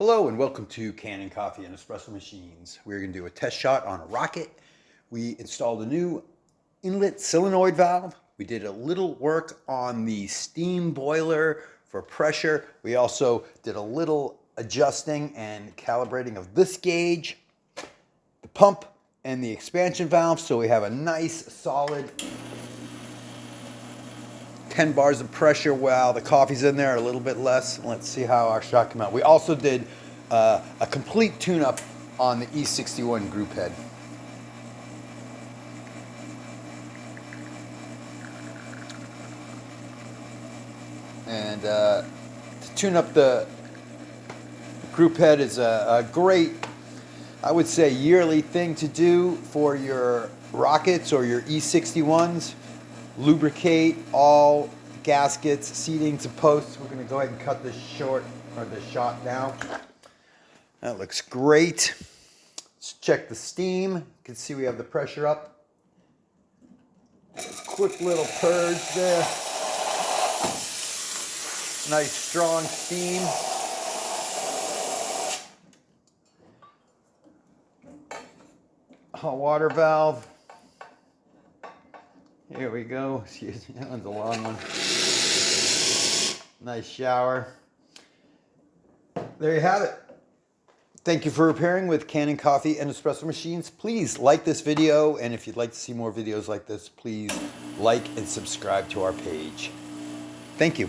Hello and welcome to Kanen Coffee and Espresso Machines. We're going to do a test shot on a rocket. We installed a new inlet solenoid valve. We did a little work on the steam boiler for pressure. We also did a little adjusting and calibrating of this gauge, the pump, and the expansion valve. So we have a nice solid 10 bars of pressure while the coffee's in there, a little bit less. Let's see how our shot came out. We also did a complete tune-up on the E61 group head. And to tune up the group head is a great, I would say, yearly thing to do for your rockets or your E61s. Lubricate all gaskets, seatings, and posts. We're going to go ahead and cut this short, or the shot now. That looks great. Let's check the steam. You can see we have the pressure up. Quick little purge there. Nice strong steam. Hot water valve. Here we go. Excuse me, that one's a long one. Nice shower. There you have it. Thank you for repairing with Kanen Coffee and Espresso Machines. Please like this video, and if you'd like to see more videos like this, please like and subscribe to our page. Thank you.